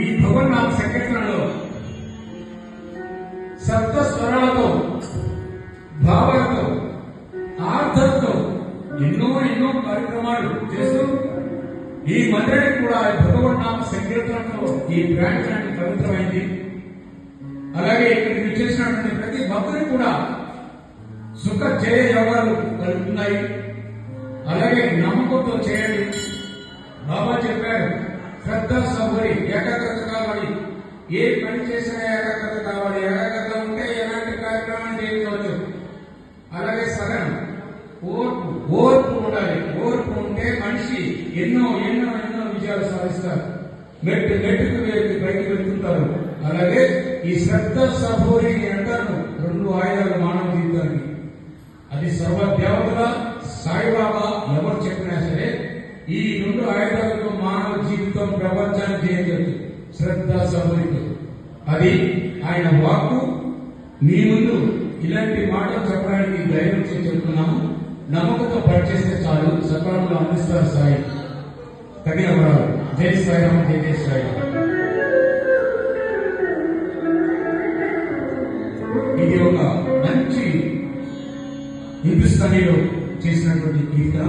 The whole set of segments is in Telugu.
ఈ భగవన్నామ సంకీర్తనలో శబ్ద స్వరాలతో, భావాలతో, ఆర్థంతో ఎన్నో కార్యక్రమాలు చేస్తూ ఈ మందిరానికి కూడా భగవన్నామ సంకీర్తనలో ఈ బ్రాంచ్ లాంటి పవిత్రమైంది. అలాగే ఇక్కడికి చేసినటువంటి ప్రతి భక్తునికి కూడా సుఖ జయ యోగాలు కలుగుతున్నాయి. అలాగే నమ్మకంతో చేయండి. బాబా చెప్పారు, శ్రద్ధ సౌకర్య ఏకాగ్రత కావాలి. ఏ పని చేసినా ఏకాగ్రత కావాలి. ఏకాగ్రత ఉంటే ఎలాంటి కార్యక్రమాన్ని చేయవచ్చు. అలాగే సహనం, ఓర్పు ఉండాలి. ఓర్పు ఉంటే మనిషి ఎన్నో విజయాలు సాధిస్తారు. మెట్టుకు పైకి వెళ్తుంటారు. అలాగే ఈ శ్రద్ధ సభోరి అంటారు 2 ఆయుధాలు మానవ జీవితానికి. అది సర్వ దేవతల సాయిబాబా ఎవరు చెప్పినా సరే ఈ 2 ఆయుధాలతో మానవ జీవితం ప్రపంచాన్ని చేయగలదు. శ్రద్ధ సభోరితో అది ఆయన వాక్కు. మీ ముందు ఇలాంటి మాటలు చెప్పడానికి ధైర్యం చేసి చెప్తున్నాము. నమ్మకంతో పనిచేస్తే చాలు, సకాలంలో అందిస్తారు సాయి. తగిన వరాలు. జై సాయిరామ్, జై సాయిరామ్. ఇది ఒక మంచి హిందుస్థానీలో చేసినటువంటి కీర్తన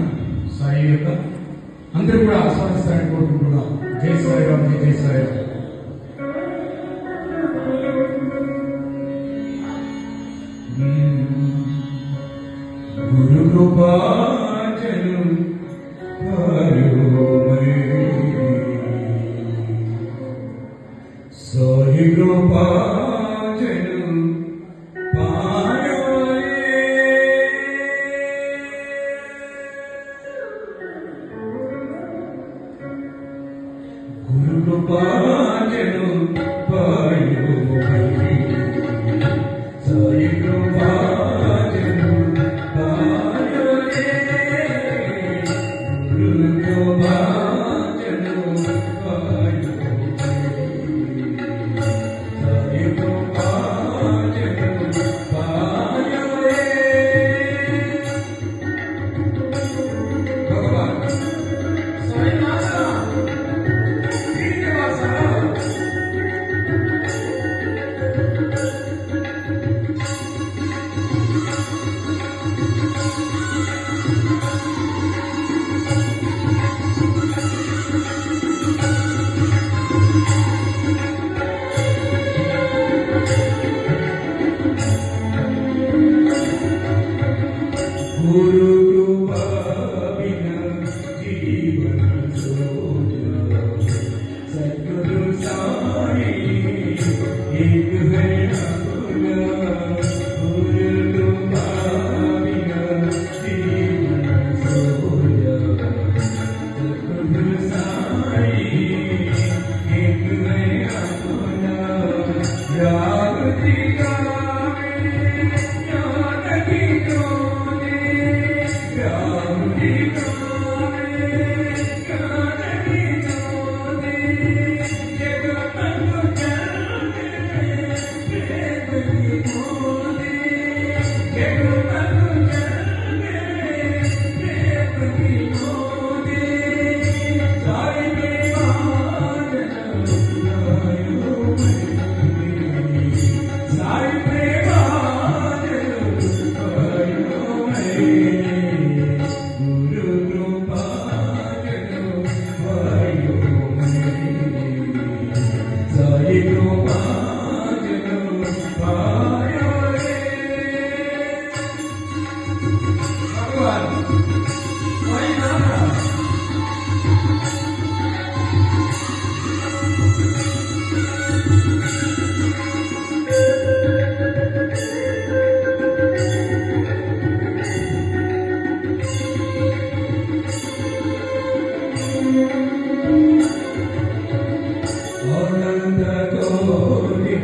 సాయి యొక్క. అందరూ కూడా ఆస్వాదిస్తారని కోరుకుంటున్నాం. జై సాయిరామ్, జై సాయిరామ్. గురు కృపాచను సాయి కృపాచను గురు కృపాచను పాయో సాయి కృపాచను పాయో గురు కృపాచను పాయో సాయి కృపాచను పాయో. భగవాన్ సాయినాథ गुरु कृपा बिना जीवन सोजा, सद्गुरु साई एक है अकुला. गुरु कृपा बिना जीवन सोजा, सद्गुरु साई एक है अकुला. राग दिगा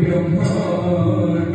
ब्रह्मांड